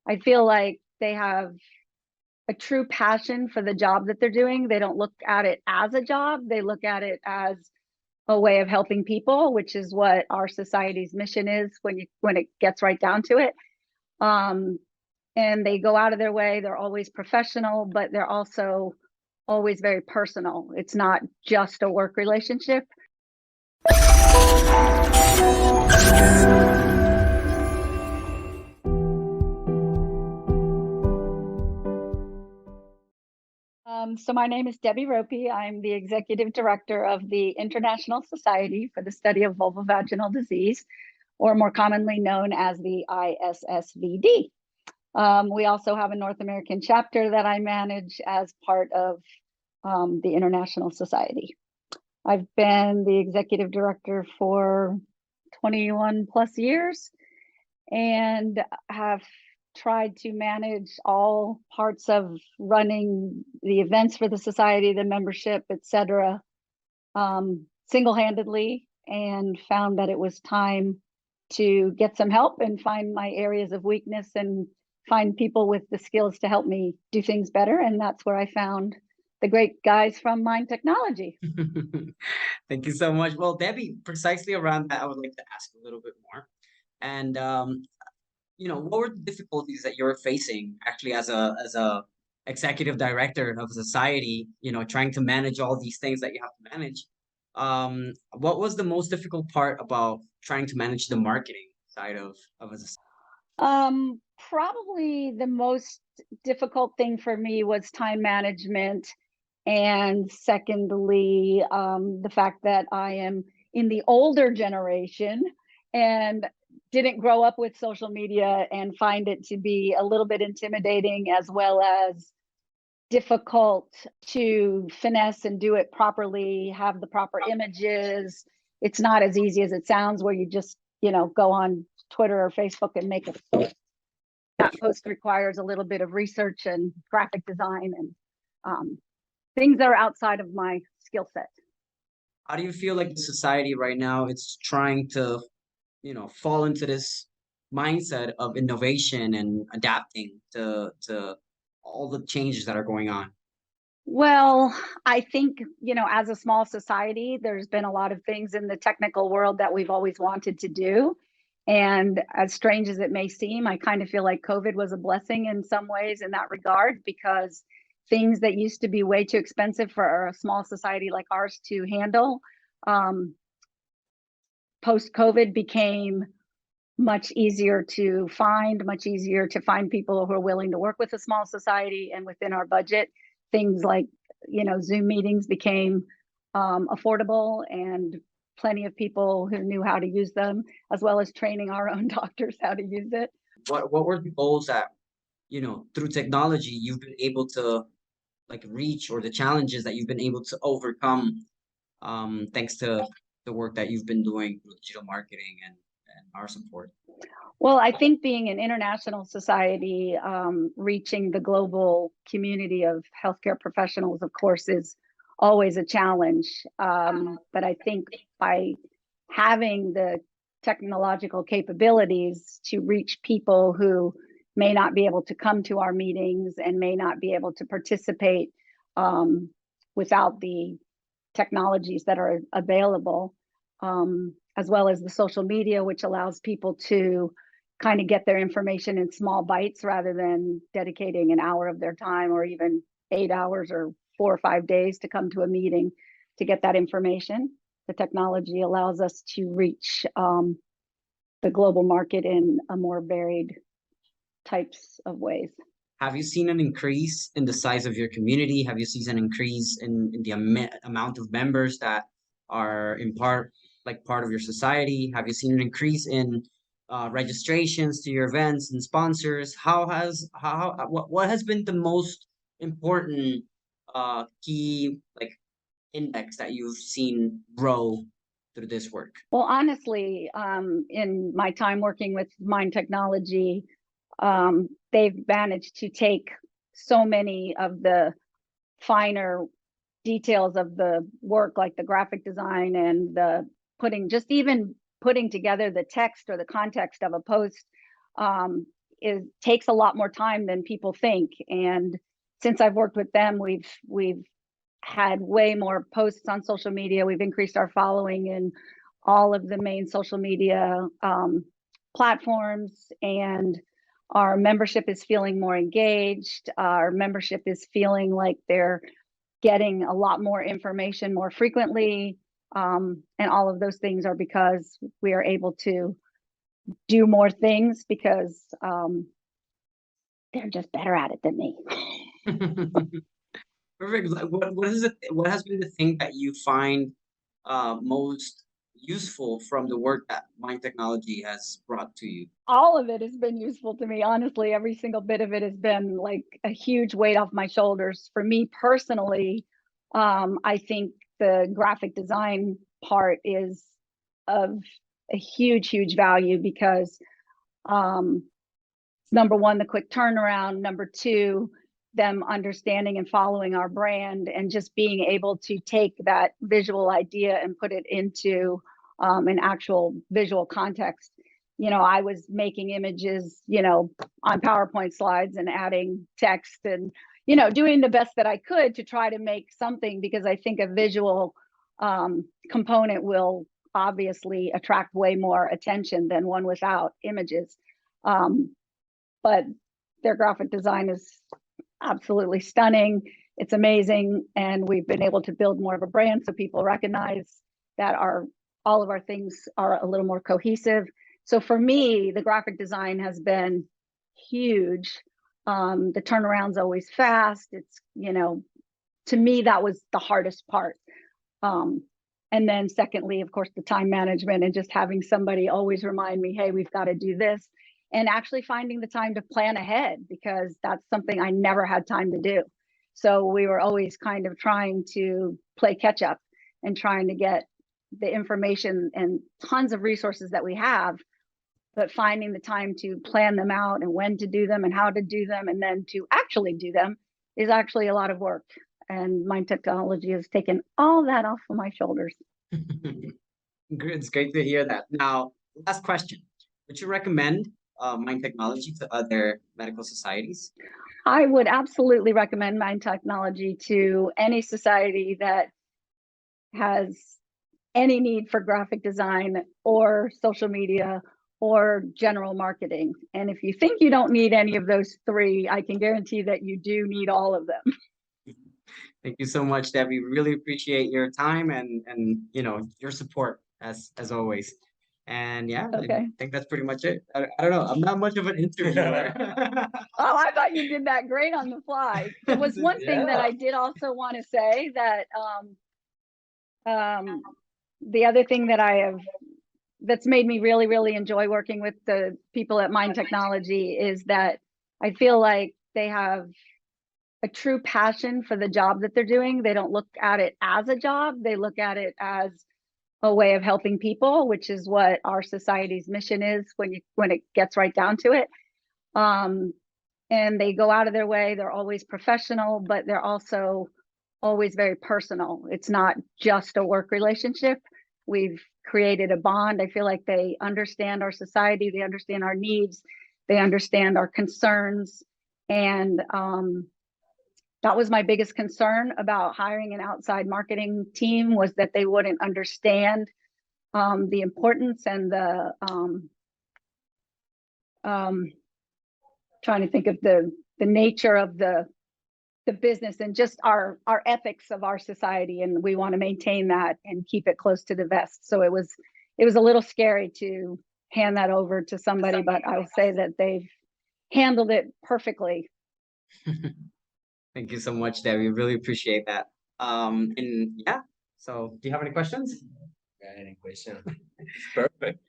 I feel like they have a true passion for the job that they're doing. They don't look at it as a job. They look at it as a way of helping people, which is what our society's mission is when it gets right down to it. And they go out of their way. They're always professional, but they're also always very personal. It's not just a work relationship. So my name is Debbie Roepe. I'm the executive director of the International Society for the Study of Vulvovaginal Disease, or more commonly known as the ISSVD. We also have a North American chapter that I manage as part of the International Society. I've been the executive director for 21 plus years and have tried to manage all parts of running the events for the society, the membership, etc., single-handedly, and found that it was time to get some help and find my areas of weakness and find people with the skills to help me do things better. And that's where I found the great guys from Mind Technology. Thank you so much. Well, Debbie, precisely around that, I would like to ask a little bit more. And what were the difficulties that you're facing actually as a executive director of a society, trying to manage all these things that you have to manage? What was the most difficult part about trying to manage the marketing side of a society? Probably the most difficult thing for me was time management. And secondly, the fact that I am in the older generation and didn't grow up with social media and find it to be a little bit intimidating, as well as difficult to finesse and do it properly, have the proper images. It's not as easy as it sounds, where you just, go on Twitter or Facebook and make a post. That post requires a little bit of research and graphic design and things that are outside of my skill set. How do you feel like the society right now it's trying to, fall into this mindset of innovation and adapting to all the changes that are going on? Well, I think, as a small society, there's been a lot of things in the technical world that we've always wanted to do. And as strange as it may seem, I kind of feel like COVID was a blessing in some ways in that regard, because things that used to be way too expensive for a small society like ours to handle, post-COVID became much easier to find, people who are willing to work with a small society and within our budget. Things like, Zoom meetings became affordable, and plenty of people who knew how to use them, as well as training our own doctors how to use it. What were the goals that, through technology you've been able to reach, or the challenges that you've been able to overcome, thanks to the work that you've been doing with digital marketing and our support? Well, I think being an international society, reaching the global community of healthcare professionals, of course, is always a challenge. But I think by having the technological capabilities to reach people who may not be able to come to our meetings and may not be able to participate without the technologies that are available, as well as the social media, which allows people to kind of get their information in small bites rather than dedicating an hour of their time or even 8 hours or 4 or 5 days to come to a meeting to get that information. The technology allows us to reach the global market in a more varied types of ways. Have you seen an increase in the size of your community? Have you seen an increase in the amount of members that are in part of your society? Have you seen an increase in registrations to your events and sponsors? What has been the most important key index that you've seen grow through this work? Well, honestly, in my time working with Mind Technology, they've managed to take so many of the finer details of the work, like the graphic design and the putting together the text or the context of a post, takes a lot more time than people think. And since I've worked with them, we've had way more posts on social media. We've increased our following in all of the main social media platforms, and our membership is feeling more engaged. Our membership is feeling like they're getting a lot more information more frequently. And all of those things are because we are able to do more things because they're just better at it than me. Perfect. Like, what is it? What has been the thing that you find most useful from the work that Mind Technology has brought to you? All of it has been useful to me. Honestly, every single bit of it has been like a huge weight off my shoulders. For me personally, I think the graphic design part is of a huge value because number one, the quick turnaround. Number two, them understanding and following our brand, and just being able to take that visual idea and put it into an actual visual context. I was making images, on PowerPoint slides and adding text and, doing the best that I could to try to make something, because I think a visual component will obviously attract way more attention than one without images. But their graphic design is absolutely stunning. It's amazing. And we've been able to build more of a brand so people recognize that all of our things are a little more cohesive. So for me, the graphic design has been huge. The turnaround's always fast. It's, to me, that was the hardest part. And then secondly, of course, the time management and just having somebody always remind me, hey, we've got to do this. And actually finding the time to plan ahead, because that's something I never had time to do. So we were always kind of trying to play catch up and trying to get the information and tons of resources that we have, but finding the time to plan them out and when to do them and how to do them and then to actually do them is actually a lot of work. And Mind Technology has taken all that off of my shoulders. It's great to hear that. Now, last question. Would you recommend Mind Technology to other medical societies? I would absolutely recommend Mind Technology to any society that has any need for graphic design or social media or general marketing. And if you think you don't need any of those three, I can guarantee that you do need all of them. Thank you so much, Debbie. Really appreciate your time and your support as always. And yeah, Okay. I think that's pretty much it. I don't know. I'm not much of an interviewer. Oh, I thought you did that great on the fly. There was one thing that I did also want to say, that the other thing that that's made me really enjoy working with the people at Mind Technology is that I feel like they have a true passion for the job that they're doing. They don't look at it as a job. They look at it as a way of helping people, which is what our society's mission is when it gets right down to it. And they go out of their way. They're always professional, but they're also always very personal. It's not just a work relationship. We've created a bond. I feel like they understand our society. They understand our needs. They understand our concerns. And that was my biggest concern about hiring an outside marketing team, was that they wouldn't understand the importance and the trying to think of the nature of the business and just our ethics of our society, and we want to maintain that and keep it close to the vest. So it was a little scary to hand that over to somebody, but I will say that they've handled it perfectly. Thank you so much, Debbie. Really appreciate that. And yeah, so do you have any questions? Got any question? Perfect.